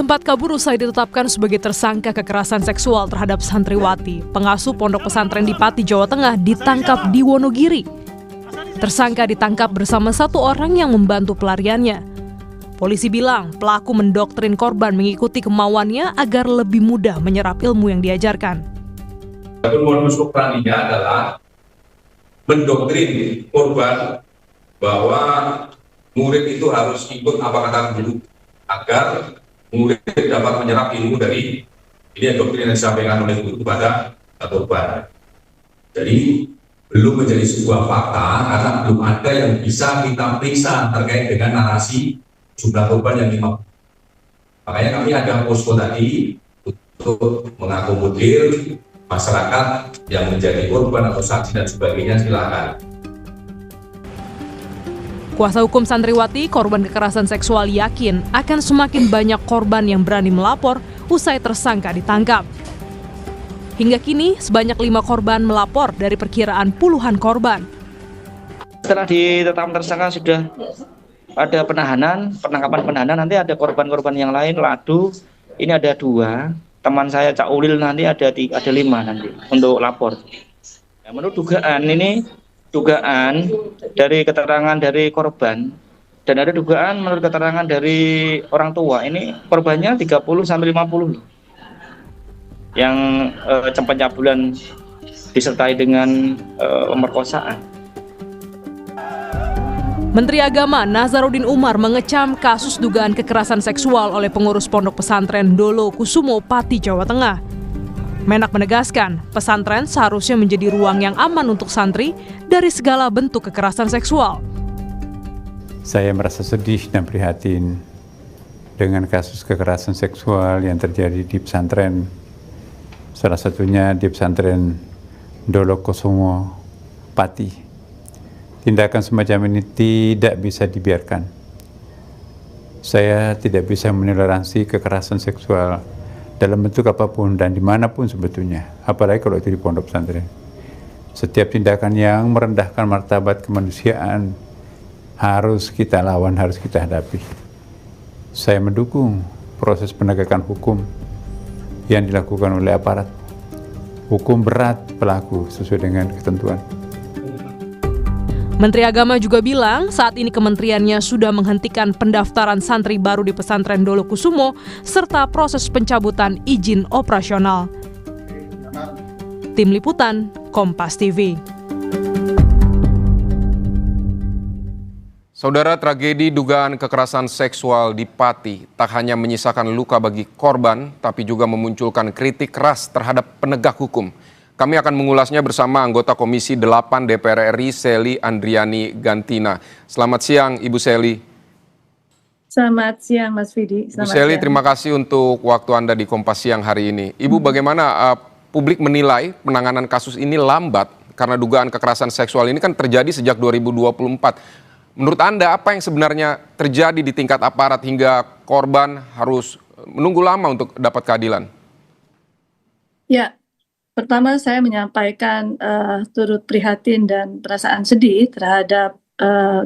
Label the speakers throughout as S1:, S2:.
S1: Sempat kabur usai ditetapkan sebagai tersangka kekerasan seksual terhadap santriwati, pengasuh pondok pesantren di Pati, Jawa Tengah ditangkap di Wonogiri. Tersangka ditangkap bersama satu orang yang membantu pelariannya. Polisi bilang pelaku mendoktrin korban mengikuti kemauannya agar lebih mudah menyerap ilmu yang diajarkan.
S2: Modus operandinya adalah mendoktrin korban bahwa murid itu harus ikut apa kata guru agar murid dapat menyerap ilmu dari ini doktrin yang disampaikan oleh guru kepada korban. Jadi belum menjadi sebuah fakta karena belum ada yang bisa kita periksa terkait dengan narasi jumlah korban yang 50. Makanya kami ada posko tadi untuk mengakomodir masyarakat yang menjadi korban atau saksi dan sebagainya, silakan.
S1: Kuasa hukum santriwati korban kekerasan seksual yakin akan semakin banyak korban yang berani melapor usai tersangka ditangkap. Hingga kini sebanyak 5 korban melapor dari perkiraan puluhan korban.
S3: Setelah ditetapkan tersangka sudah ada penangkapan penahanan, nanti ada korban-korban yang lain, Ladu, ini ada 2, teman saya Cak Ulil nanti ada 5 nanti untuk lapor. Ya, menurut dugaan dari keterangan dari korban dan ada dugaan menurut keterangan dari orang tua, ini korbannya 30-50 yang pencabulan disertai dengan pemerkosaan.
S1: Menteri Agama Nazaruddin Umar mengecam kasus dugaan kekerasan seksual oleh pengurus pondok pesantren Dolo Kusumo, Pati, Jawa Tengah. Menak menegaskan, pesantren seharusnya menjadi ruang yang aman untuk santri dari segala bentuk kekerasan seksual.
S4: Saya merasa sedih dan prihatin dengan kasus kekerasan seksual yang terjadi di pesantren. Salah satunya di pesantren Dolo Kusumo, Pati. Tindakan semacam ini tidak bisa dibiarkan. Saya tidak bisa menoleransi kekerasan seksual dalam bentuk apapun dan dimanapun sebetulnya, apalagi kalau itu di pondok pesantren. Setiap tindakan yang merendahkan martabat kemanusiaan harus kita lawan, harus kita hadapi. Saya mendukung proses penegakan hukum yang dilakukan oleh aparat. Hukum berat pelaku sesuai dengan ketentuan.
S1: Menteri Agama juga bilang saat ini kementeriannya sudah menghentikan pendaftaran santri baru di pesantren Dolo Kusumo serta proses pencabutan izin operasional. Tim Liputan, Kompas TV.
S5: Saudara, tragedi dugaan kekerasan seksual di Pati tak hanya menyisakan luka bagi korban, tapi juga memunculkan kritik keras terhadap penegak hukum. Kami akan mengulasnya bersama anggota Komisi 8 DPR RI, Sely Andriani Gantina. Selamat siang, Ibu Sely.
S6: Selamat siang, Mas Vidi.
S5: Ibu Sely, terima kasih untuk waktu Anda di Kompas Siang hari ini. Ibu, bagaimana publik menilai penanganan kasus ini lambat karena dugaan kekerasan seksual ini kan terjadi sejak 2024. Menurut Anda, apa yang sebenarnya terjadi di tingkat aparat hingga korban harus menunggu lama untuk dapat keadilan?
S6: Ya. Pertama, saya menyampaikan turut prihatin dan perasaan sedih terhadap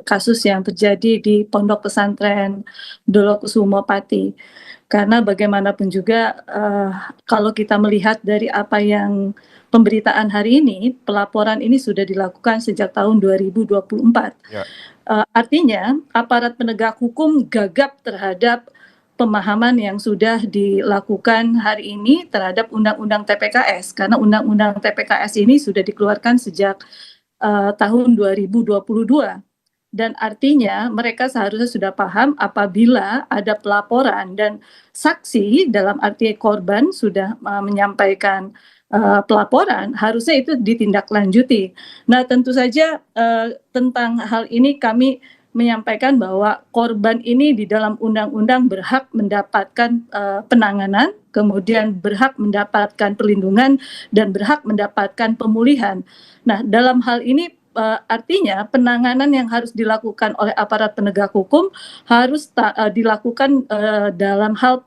S6: kasus yang terjadi di Pondok Pesantren Dolo Kusumo, Pati. Karena bagaimanapun juga kalau kita melihat dari apa yang pemberitaan hari ini, pelaporan ini sudah dilakukan sejak tahun 2024. Ya. Artinya aparat penegak hukum gagap terhadap pemahaman yang sudah dilakukan hari ini terhadap Undang-Undang TPKS, karena Undang-Undang TPKS ini sudah dikeluarkan sejak tahun 2022. Dan artinya mereka seharusnya sudah paham apabila ada pelaporan dan saksi dalam arti korban sudah menyampaikan pelaporan, harusnya itu ditindaklanjuti. Nah, tentu saja tentang hal ini kami menyampaikan bahwa korban ini di dalam undang-undang berhak mendapatkan penanganan, kemudian berhak mendapatkan perlindungan, dan berhak mendapatkan pemulihan. Nah, dalam hal ini artinya penanganan yang harus dilakukan oleh aparat penegak hukum harus dilakukan dalam hal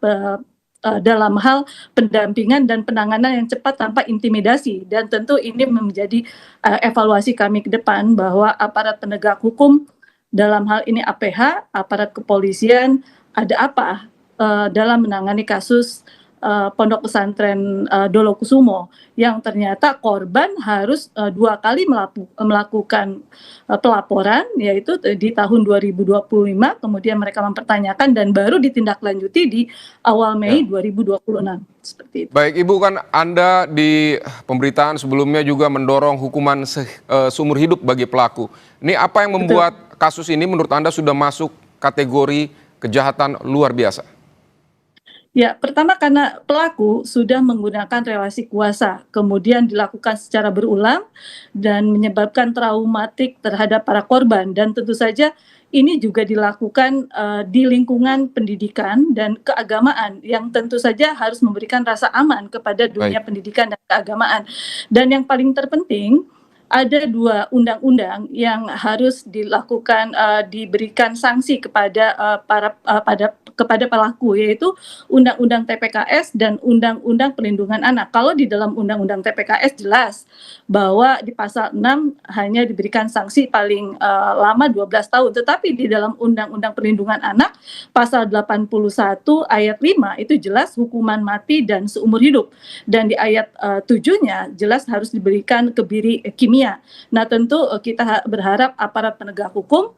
S6: pendampingan dan penanganan yang cepat tanpa intimidasi. Dan tentu ini menjadi evaluasi kami ke depan bahwa aparat penegak hukum dalam hal ini APH, aparat kepolisian, ada apa dalam menangani kasus Pondok Pesantren Dolokusumo, yang ternyata korban harus 2 kali melakukan pelaporan, yaitu di tahun 2025, kemudian mereka mempertanyakan dan baru ditindaklanjuti di awal Mei 2026. Seperti itu.
S5: Baik Ibu, kan Anda di pemberitaan sebelumnya juga mendorong hukuman seumur hidup bagi pelaku. Ini apa yang membuat kasus ini menurut Anda sudah masuk kategori kejahatan luar biasa?
S6: Ya, pertama karena pelaku sudah menggunakan relasi kuasa, kemudian dilakukan secara berulang dan menyebabkan traumatik terhadap para korban, dan tentu saja ini juga dilakukan di lingkungan pendidikan dan keagamaan yang tentu saja harus memberikan rasa aman kepada dunia pendidikan dan keagamaan. Dan yang paling terpenting, ada 2 undang-undang yang harus dilakukan diberikan sanksi kepada kepada pelaku, yaitu Undang-Undang TPKS dan Undang-Undang Perlindungan Anak. Kalau di dalam Undang-Undang TPKS jelas bahwa di pasal 6 hanya diberikan sanksi paling lama 12 tahun, tetapi di dalam Undang-Undang Perlindungan Anak pasal 81 ayat 5 itu jelas hukuman mati dan seumur hidup, dan di ayat 7-nya jelas harus diberikan kebiri kimia. Nah, tentu kita berharap aparat penegak hukum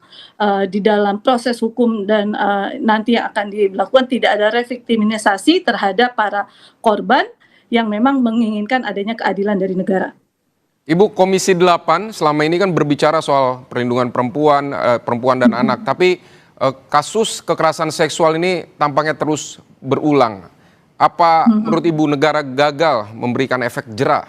S6: di dalam proses hukum dan nanti yang akan dilakukan tidak ada reviktimisasi terhadap para korban yang memang menginginkan adanya keadilan dari negara.
S5: Ibu, Komisi 8 selama ini kan berbicara soal perlindungan perempuan dan anak, tapi kasus kekerasan seksual ini tampaknya terus berulang. Apa menurut Ibu negara gagal memberikan efek jera?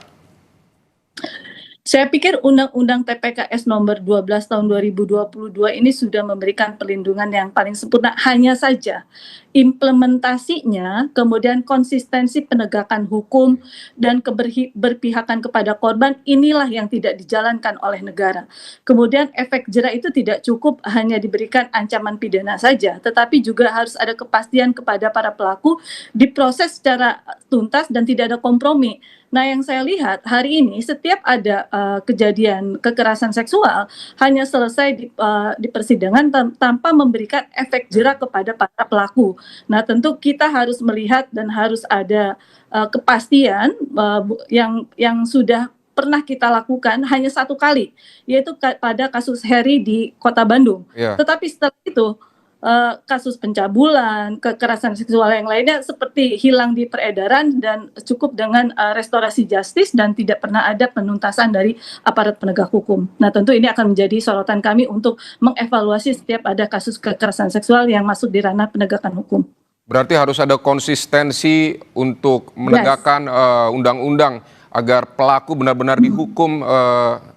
S6: Saya pikir Undang-Undang TPKS nomor 12 tahun 2022 ini sudah memberikan perlindungan yang paling sempurna, hanya saja implementasinya, kemudian konsistensi penegakan hukum dan keberpihakan kepada korban, inilah yang tidak dijalankan oleh negara. Kemudian efek jera itu tidak cukup hanya diberikan ancaman pidana saja, tetapi juga harus ada kepastian kepada para pelaku, diproses secara tuntas dan tidak ada kompromi. Nah, yang saya lihat hari ini setiap ada kejadian kekerasan seksual hanya selesai di persidangan tanpa memberikan efek jera kepada para pelaku. Nah, tentu kita harus melihat dan harus ada kepastian yang sudah pernah kita lakukan hanya 1 kali, yaitu pada kasus Heri di Kota Bandung. Tetapi setelah itu kasus pencabulan, kekerasan seksual yang lainnya seperti hilang di peredaran dan cukup dengan restorasi justis dan tidak pernah ada penuntasan dari aparat penegak hukum. Nah, tentu ini akan menjadi sorotan kami untuk mengevaluasi setiap ada kasus kekerasan seksual yang masuk di ranah penegakan hukum.
S5: Berarti harus ada konsistensi untuk menegakkan undang-undang agar pelaku benar-benar dihukum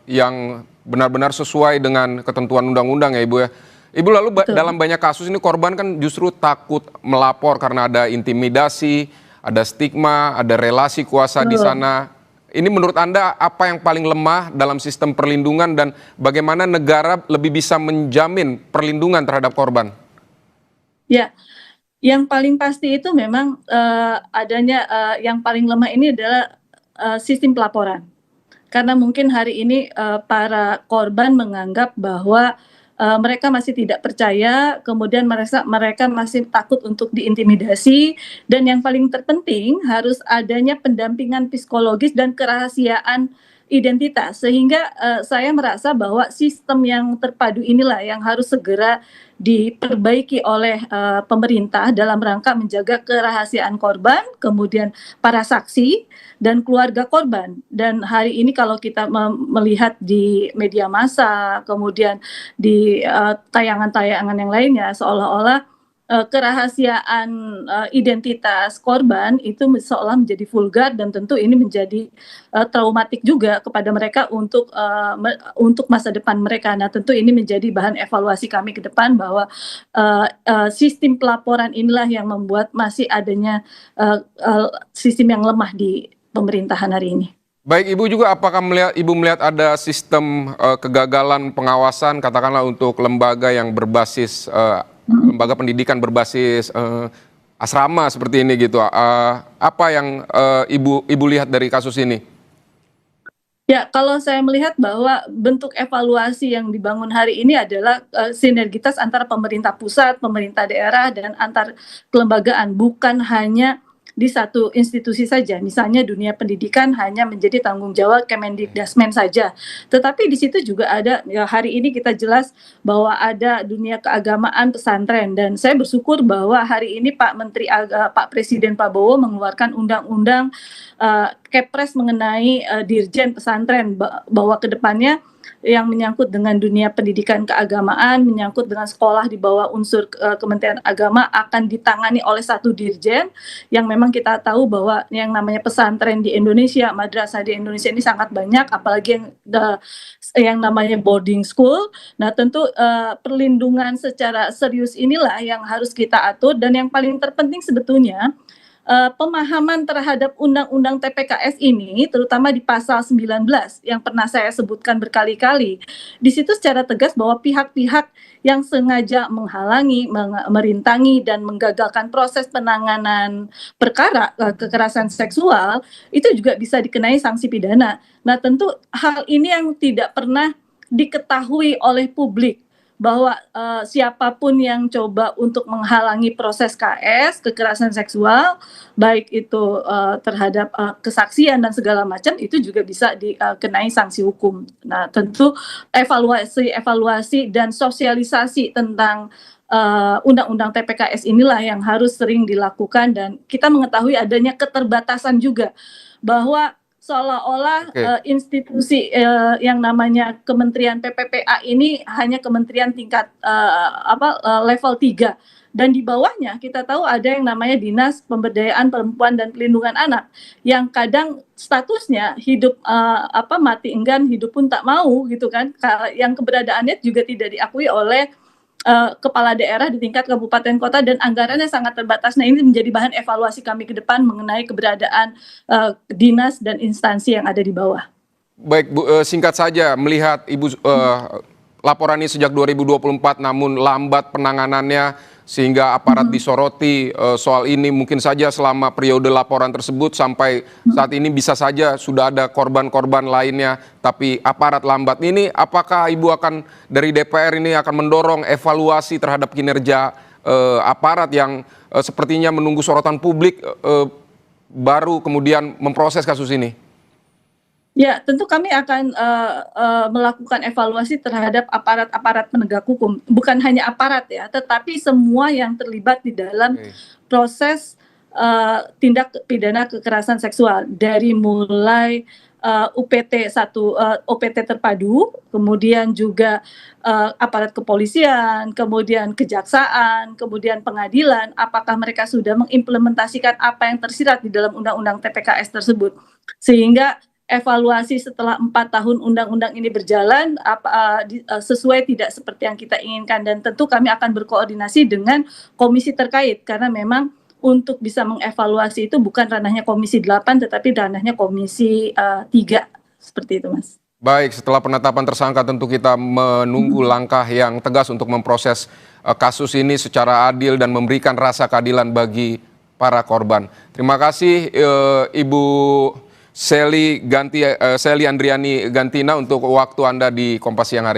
S5: yang benar-benar sesuai dengan ketentuan undang-undang ya Ibu ya. Ibu, lalu dalam banyak kasus ini korban kan justru takut melapor karena ada intimidasi, ada stigma, ada relasi kuasa di sana. Ini menurut Anda apa yang paling lemah dalam sistem perlindungan dan bagaimana negara lebih bisa menjamin perlindungan terhadap korban?
S6: Ya, yang paling pasti itu memang adanya yang paling lemah ini adalah sistem pelaporan. Karena mungkin hari ini para korban menganggap bahwa mereka masih tidak percaya, kemudian mereka masih takut untuk diintimidasi, dan yang paling terpenting harus adanya pendampingan psikologis dan kerahasiaan identitas, sehingga saya merasa bahwa sistem yang terpadu inilah yang harus segera diperbaiki oleh pemerintah dalam rangka menjaga kerahasiaan korban, kemudian para saksi dan keluarga korban. Dan hari ini kalau kita melihat di media massa, kemudian di tayangan-tayangan yang lainnya, seolah-olah kerahasiaan identitas korban itu seolah menjadi vulgar, dan tentu ini menjadi traumatik juga kepada mereka untuk masa depan mereka. Nah, tentu ini menjadi bahan evaluasi kami ke depan bahwa sistem pelaporan inilah yang membuat masih adanya sistem yang lemah di pemerintahan hari ini.
S5: Baik, Ibu juga apakah Ibu melihat ada sistem kegagalan pengawasan katakanlah untuk lembaga yang berbasis lembaga pendidikan berbasis asrama seperti ini gitu. Apa yang Ibu lihat dari kasus ini?
S6: Ya, kalau saya melihat bahwa bentuk evaluasi yang dibangun hari ini adalah sinergitas antara pemerintah pusat, pemerintah daerah, dan antar kelembagaan, bukan hanya di satu institusi saja. Misalnya dunia pendidikan hanya menjadi tanggung jawab Kemendikbudrismen saja. Tetapi di situ juga ada, ya hari ini kita jelas bahwa ada dunia keagamaan pesantren, dan saya bersyukur bahwa hari ini Pak Presiden Prabowo mengeluarkan undang-undang Kepres mengenai dirjen pesantren, bahwa ke depannya yang menyangkut dengan dunia pendidikan keagamaan, menyangkut dengan sekolah di bawah unsur Kementerian Agama akan ditangani oleh satu dirjen, yang memang kita tahu bahwa yang namanya pesantren di Indonesia, madrasah di Indonesia ini sangat banyak, apalagi yang namanya boarding school. Nah, tentu perlindungan secara serius inilah yang harus kita atur, dan yang paling terpenting sebetulnya pemahaman terhadap Undang-Undang TPKS ini, terutama di pasal 19 yang pernah saya sebutkan berkali-kali. Di situ secara tegas bahwa pihak-pihak yang sengaja menghalangi, merintangi, dan menggagalkan proses penanganan perkara kekerasan seksual itu juga bisa dikenai sanksi pidana. Nah, tentu hal ini yang tidak pernah diketahui oleh publik, bahwa siapapun yang coba untuk menghalangi proses KS, kekerasan seksual, baik itu terhadap kesaksian dan segala macam, itu juga bisa dikenai sanksi hukum. Nah, tentu evaluasi dan sosialisasi tentang Undang-Undang TPKS inilah yang harus sering dilakukan, dan kita mengetahui adanya keterbatasan juga, bahwa seolah-olah institusi yang namanya Kementerian PPPA ini hanya kementerian tingkat level 3, dan di bawahnya kita tahu ada yang namanya Dinas Pemberdayaan Perempuan dan Pelindungan Anak, yang kadang statusnya hidup mati enggan, hidup pun tak mau gitu kan, yang keberadaannya juga tidak diakui oleh kepala daerah di tingkat kabupaten kota, dan anggarannya sangat terbatas. Nah, ini menjadi bahan evaluasi kami ke depan mengenai keberadaan dinas dan instansi yang ada di bawah.
S5: Baik Bu, singkat saja, melihat Ibu laporan ini sejak 2024 namun lambat penanganannya sehingga aparat disoroti soal ini, mungkin saja selama periode laporan tersebut sampai saat ini bisa saja sudah ada korban-korban lainnya, tapi aparat lambat. Ini apakah Ibu akan dari DPR ini akan mendorong evaluasi terhadap kinerja aparat yang sepertinya menunggu sorotan publik baru kemudian memproses kasus ini?
S6: Ya, tentu kami akan melakukan evaluasi terhadap aparat-aparat penegak hukum. Bukan hanya aparat ya, tetapi semua yang terlibat di dalam proses tindak pidana kekerasan seksual. Dari mulai OPT terpadu, kemudian juga aparat kepolisian, kemudian kejaksaan, kemudian pengadilan, apakah mereka sudah mengimplementasikan apa yang tersirat di dalam Undang-Undang TPKS tersebut. Sehingga evaluasi setelah 4 tahun undang-undang ini berjalan sesuai tidak seperti yang kita inginkan, dan tentu kami akan berkoordinasi dengan komisi terkait, karena memang untuk bisa mengevaluasi itu bukan ranahnya Komisi 8 tetapi ranahnya Komisi 3, seperti itu Mas.
S5: Baik, setelah penetapan tersangka tentu kita menunggu langkah yang tegas untuk memproses kasus ini secara adil dan memberikan rasa keadilan bagi para korban. Terima kasih Ibu Sely Andriani Gantina untuk waktu Anda di Kompas Siang hari ini.